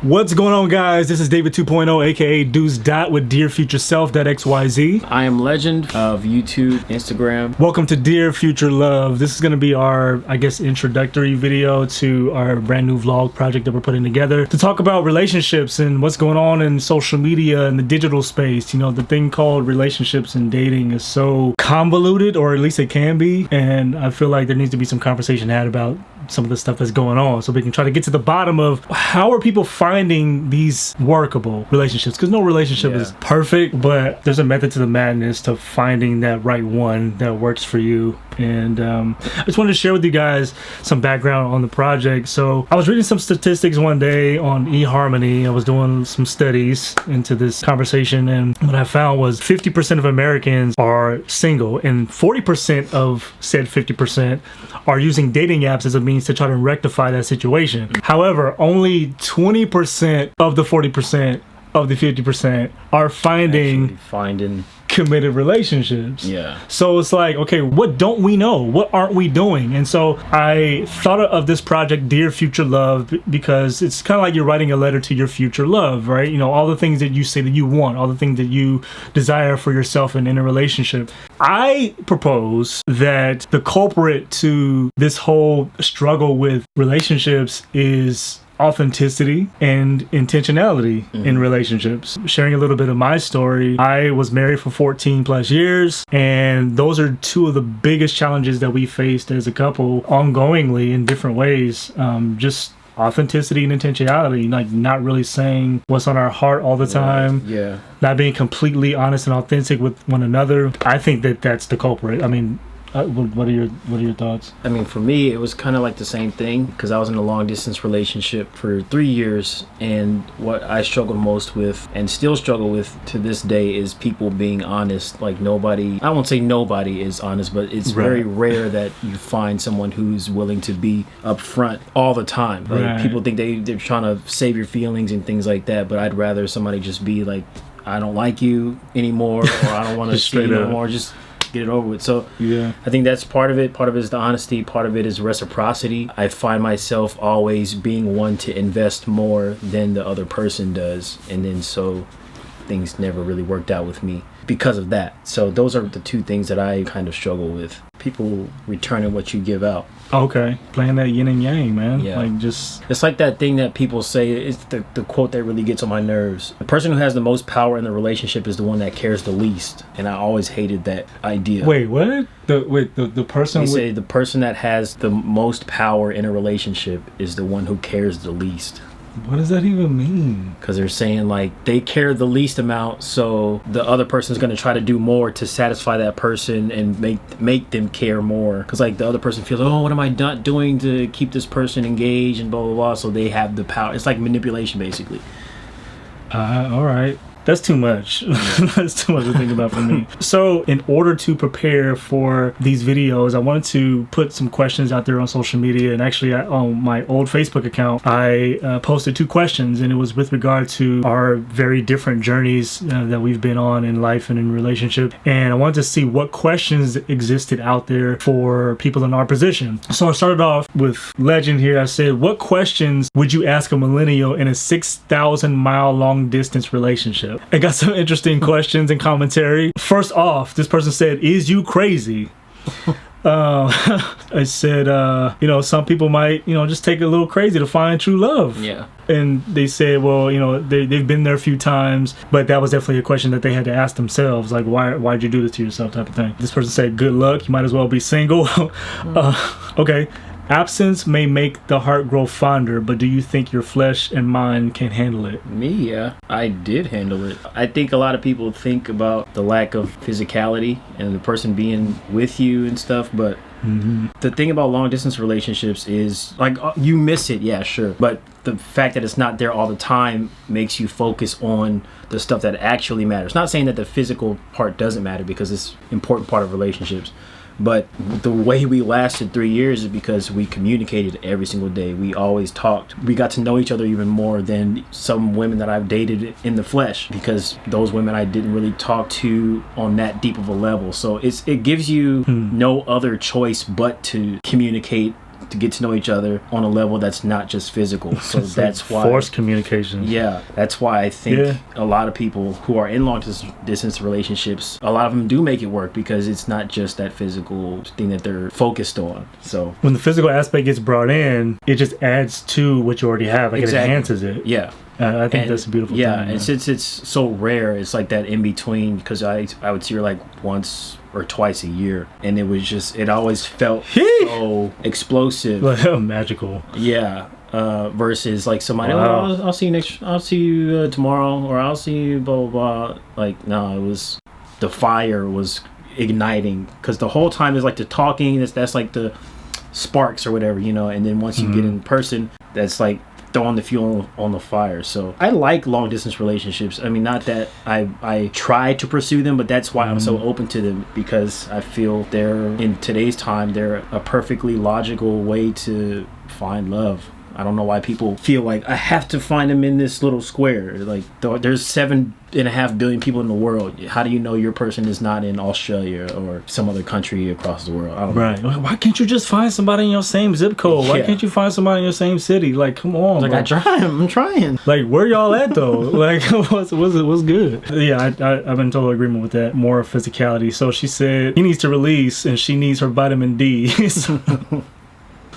What's going on, guys? This is David 2.0, aka Deuce Dot with Dear Future Self .xyz. I am Legend of YouTube, Instagram. Welcome to Dear Future Love. This is going to be our, introductory video to our brand new vlog project that we're putting together to talk about relationships and what's going on in social media and the digital space. You know, the thing called relationships and dating is so convoluted, or at least it can be, and I feel like there needs to be some conversation had about some of the stuff that's going on so we can try to get to the bottom of how are people finding these workable relationships, because no relationship is perfect, but there's a method to the madness to finding that right one that works for you. And I just wanted to share with you guys some background on the project. So I was reading some statistics one day on eHarmony. I was doing some studies into this conversation, and what I found was 50% of Americans are single, and 40% of said 50% are using dating apps as a means to try to rectify that situation. However, only 20% of the 40% of the 50% are finding committed relationships. Yeah. So it's like, okay, what don't we know? What aren't we doing? And so I thought of this project, Dear Future Love, because it's kind of like you're writing a letter to your future love, right? You know, all the things that you say that you want, all the things that you desire for yourself and in a relationship. I propose that the culprit to this whole struggle with relationships is authenticity and intentionality in relationships. Sharing a little bit of my story, I was married for 14 plus years, and those are two of the biggest challenges that we faced as a couple ongoingly in different ways. Just authenticity and intentionality, like not really saying what's on our heart all the time. Yeah. Not being completely honest and authentic with one another. I think that that's the culprit. I mean, what are your thoughts? I mean, for me, it was kind of like the same thing, because I was in a long distance relationship for 3 years, and what I struggled most with and still struggle with to this day is people being honest. Like nobody, I won't say nobody is honest, but it's very rare that you find someone who's willing to be upfront all the time. Like people think they're trying to save your feelings and things like that, but I'd rather somebody just be like, I don't like you anymore, or I don't want to see you anymore. Just get it over with. So yeah, I think that's part of it. Part of it is the honesty. Part of it is reciprocity. I find myself always being one to invest more than the other person does, and then so things never really worked out with me because of that. So those are the two things that I kind of struggle with. People returning what you give out. Okay, playing that yin and yang, man. Yeah. Like just, it's like that thing that people say. It's the quote that really gets on my nerves. The person who has the most power in the relationship is the one that cares the least, and I always hated that idea. Wait, what? The person? They say the person that has the most power in a relationship is the one who cares the least. What does that even mean? Because they're saying like they care the least amount, so the other person's going to try to do more to satisfy that person and make them care more. Because like the other person feels, oh, what am I not doing to keep this person engaged and blah blah blah. So they have the power. It's like manipulation, basically. All right. That's too much. That's too much to think about for me. So in order to prepare for these videos, I wanted to put some questions out there on social media. And actually on my old Facebook account, I posted 2 questions, and it was with regard to our very different journeys that we've been on in life and in relationship. And I wanted to see what questions existed out there for people in our position. So I started off with Legend here. I said, what questions would you ask a millennial in a 6,000 mile long distance relationship? I got some interesting questions and commentary. First off, this person said, is you crazy? I said, some people might, just take it a little crazy to find true love. Yeah. And they said, well, they've been there a few times, but that was definitely a question that they had to ask themselves, like, why'd you do this to yourself, type of thing. This person said, good luck, you might as well be single. Okay. Absence may make the heart grow fonder, but do you think your flesh and mind can handle it? Me, yeah. I did handle it. I think a lot of people think about the lack of physicality and the person being with you and stuff, but the thing about long distance relationships is like you miss it, yeah, sure, but the fact that it's not there all the time makes you focus on the stuff that actually matters. Not saying that the physical part doesn't matter, because it's an important part of relationships. But the way we lasted 3 years is because we communicated every single day. We always talked. We got to know each other even more than some women that I've dated in the flesh, because those women I didn't really talk to on that deep of a level. So it gives you no other choice but to communicate to get to know each other on a level that's not just physical. So that's why forced communication. Yeah, that's why I think a lot of people who are in long distance relationships, a lot of them do make it work because it's not just that physical thing that they're focused on. So when the physical aspect gets brought in, it just adds to what you already have. Like it enhances it. Yeah. I think that's a beautiful thing. Yeah, and since it's so rare, it's like that in between, because I would see her like once or twice a year, and it always felt so explosive. Magical. Yeah. Versus like somebody, I'll see you tomorrow, or I'll see you blah blah blah. Like no, the fire was igniting, because the whole time is like the talking, that's like the sparks or whatever, and then once you get in person, that's like throwing the fuel on the fire. So I like long distance relationships. I mean, not that I try to pursue them, but that's why I'm so open to them, because I feel in today's time, they're a perfectly logical way to find love. I don't know why people feel like I have to find them in this little square. Like there's 7.5 billion people in the world. How do you know your person is not in Australia or some other country across the world? I don't know. Why can't you just find somebody in your same zip code? Why can't you find somebody in your same city? Like, come on. Like, I'm trying. Like, where y'all at though? Like, what's good? Yeah, I'm in total agreement with that. More physicality. So she said he needs to release and she needs her vitamin D.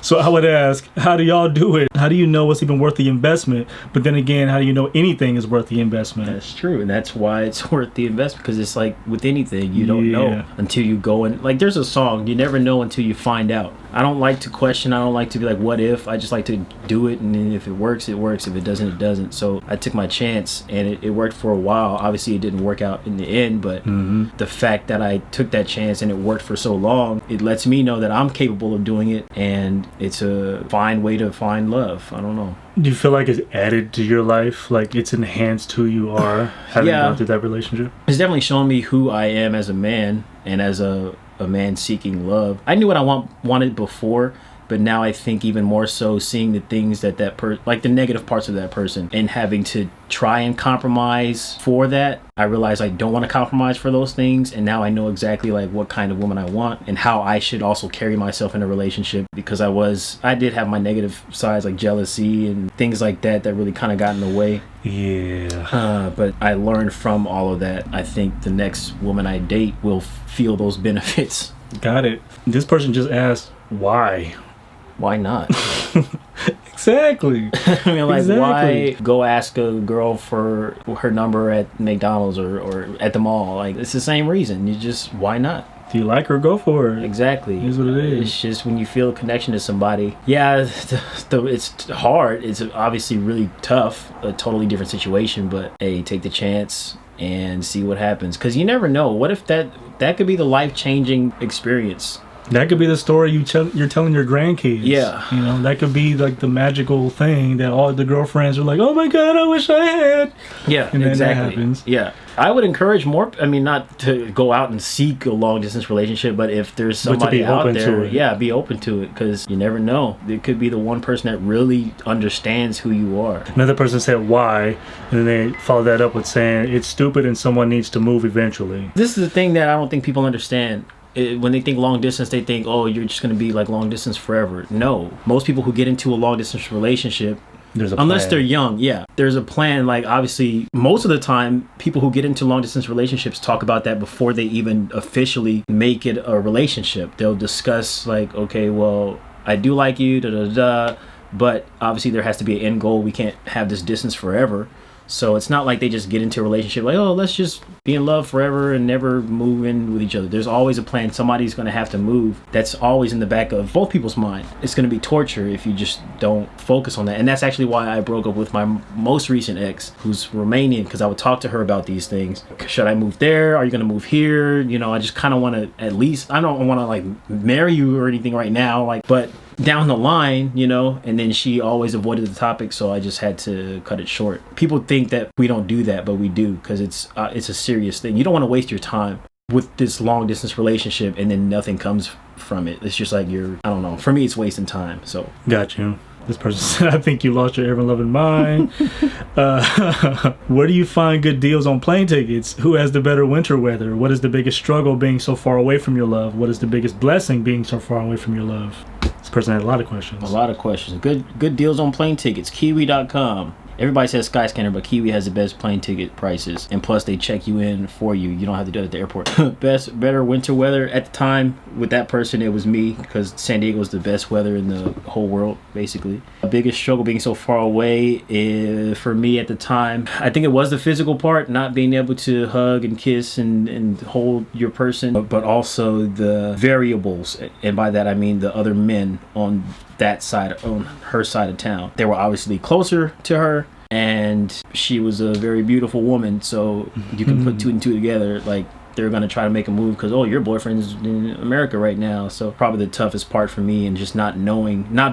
So I would ask, how do y'all do it? How do you know what's even worth the investment? But then again, how do you know anything is worth the investment? That's true. And that's why it's worth the investment, because it's like with anything, you don't know until you go and like there's a song, you never know until you find out. I don't like to question. I don't like to be like, what if? I just like to do it. And then if it works, it works. If it doesn't, it doesn't. So I took my chance and it worked for a while. Obviously, it didn't work out in the end. But the fact that I took that chance and it worked for so long, it lets me know that I'm capable of doing it. And it's a fine way to find love. I don't know. Do you feel like it's added to your life? Like it's enhanced who you are having gone through that relationship? It's definitely shown me who I am as a man and as a man seeking love. I knew what I wanted before, but now I think even more so seeing the things that like the negative parts of that person and having to try and compromise for that. I realize I don't want to compromise for those things, and now I know exactly like what kind of woman I want and how I should also carry myself in a relationship, because I did have my negative sides like jealousy and things like that really kind of got in the way. Yeah. But I learned from all of that. I think the next woman I date will feel those benefits. Got it. This person just asked, why? Why not? Exactly. I mean, like, why go ask a girl for her number at McDonald's or at the mall? Like, it's the same reason. Why not? Do you like her? Go for it. Exactly. Here's what it is. It's just when you feel a connection to somebody. Yeah, it's hard. It's obviously really tough. A totally different situation. But hey, take the chance and see what happens. Because you never know. What if that could be the life-changing experience? That could be the story you're telling your grandkids. Yeah. That could be like the magical thing that all the girlfriends are like, oh my God, I wish I had. Yeah, and then exactly. That happens. Yeah. I would encourage more, not to go out and seek a long distance relationship, but if there's somebody out there, be open to it, because you never know. It could be the one person that really understands who you are. Another person said why, and then they followed that up with saying it's stupid and someone needs to move eventually. This is the thing that I don't think people understand. When they think long distance, they think, oh, you're just going to be like long distance forever. No. Most people who get into a long distance relationship, unless they're young, there's a plan. Like, obviously, most of the time, people who get into long distance relationships talk about that before they even officially make it a relationship. They'll discuss like, okay, well, I do like you, but obviously there has to be an end goal. We can't have this distance forever. So it's not like they just get into a relationship like, oh, let's just be in love forever and never move in with each other. There's always a plan. Somebody's going to have to move. That's always in the back of both people's mind. It's going to be torture if you just don't focus on that. And that's actually why I broke up with my most recent ex, who's Romanian, because I would talk to her about these things. Should I move there? Are you going to move here? I just kind of want to, at least, I don't want to like marry you or anything right now, but down the line, and then she always avoided the topic, so I just had to cut it short. People think that we don't do that, but we do, because it's a serious thing. You don't want to waste your time with this long distance relationship and then nothing comes from it. It's just like I don't know. For me, it's wasting time. So got you. This person said, I think you lost your ever-loving mind. Where do you find good deals on plane tickets? Who has the better winter weather? What is the biggest struggle being so far away from your love? What is the biggest blessing being so far away from your love? This person had a lot of questions. A lot of questions. Good deals on plane tickets. Kiwi.com. Everybody says Skyscanner, but Kiwi has the best plane ticket prices. And plus, they check you in for you. You don't have to do it at the airport. Better winter weather. At the time, with that person, it was me, because San Diego was the best weather in the whole world, basically. The biggest struggle being so far away is, for me at the time, I think it was the physical part, not being able to hug and kiss and hold your person, but also the variables. And by that, I mean the other men on that side, on her side of town. They were obviously closer to her, and she was a very beautiful woman, so you can put two and two together. Like, they're gonna try to make a move because, oh, your boyfriend's in America right now. So probably the toughest part for me, and just not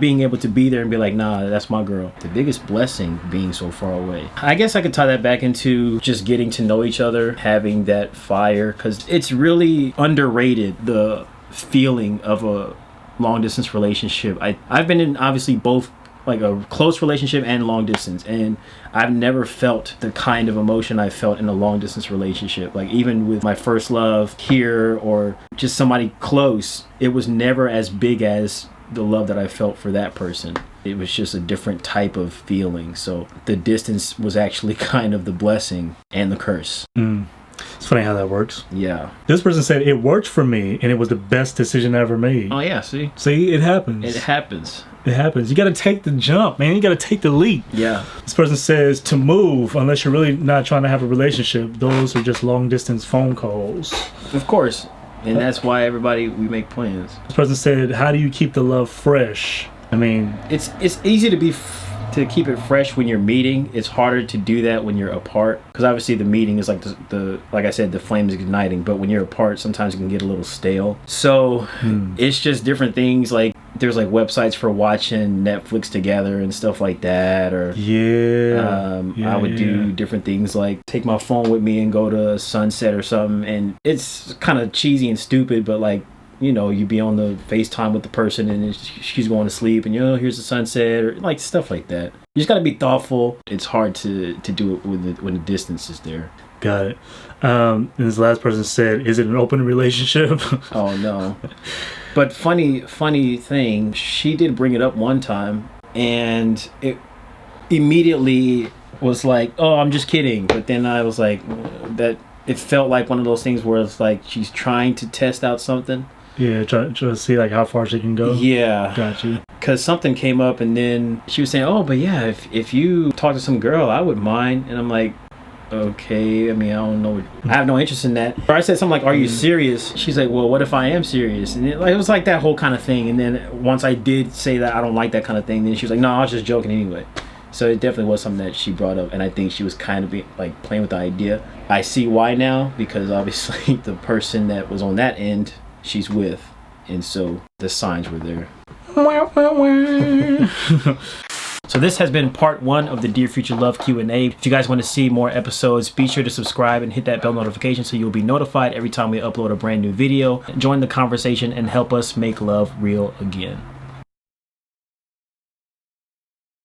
being able to be there and be like, nah, that's my girl. The biggest blessing being so far away. I guess I could tie that back into just getting to know each other, having that fire, because it's really underrated, the feeling of a long distance relationship. I've been in obviously both, like a close relationship and long distance, and I've never felt the kind of emotion I felt in a long distance relationship. Like, even with my first love here, or just somebody close, it was never as big as the love that I felt for that person. It was just a different type of feeling. So the distance was actually kind of the blessing and the curse. It's funny how that works. Yeah. This person said it worked for me and it was the best decision I ever made. Oh yeah, see, it happens. it happens. It happens. You got to take the jump, man. You got to take the leap. Yeah. This person says to move, unless you're really not trying to have a relationship, those are just long distance phone calls. Of course. And that's why we make plans. This person said, how do you keep the love fresh? I mean, It's easy to keep it fresh when you're meeting. It's harder to do that when you're apart, because obviously the meeting is like the like I said, the flame is igniting, but when you're apart, sometimes it can get a little stale. So it's just different things. Like, there's like websites for watching Netflix together and stuff like that, or I would do different things, like take my phone with me and go to sunset or something. And it's kind of cheesy and stupid, but like, you know, you'd be on the FaceTime with the person and she's going to sleep, and, you know, here's the sunset, or like stuff like that. You just got to be thoughtful. It's hard to do it when the distance is there. Got it. And this last person said, is it an open relationship? Oh no. But funny thing, she did bring it up one time, and it immediately was like, oh, I'm just kidding. But then I was like, that it felt like one of those things where it's like she's trying to test out something. Yeah, try to see like how far she can go. Yeah. Got you. Because something came up, and then she was saying, oh, but yeah, if you talk to some girl, I would mind. And I'm like, okay, I mean, I don't know. I have no interest in that. Or I said something like, are you serious? She's like, well, what if I am serious? And it was like that whole kind of thing. And then once I did say that I don't like that kind of thing, then she was like, no, I was just joking anyway. So it definitely was something that she brought up, and I think she was kind of like playing with the idea. I see why now, because obviously the person that was on that end, she's with, and so the signs were there. So this has been part 1 of the Dear Future Love Q&A. If you guys want to see more episodes, be sure to subscribe and hit that bell notification so you'll be notified every time we upload a brand new video. Join the conversation and help us make love real again.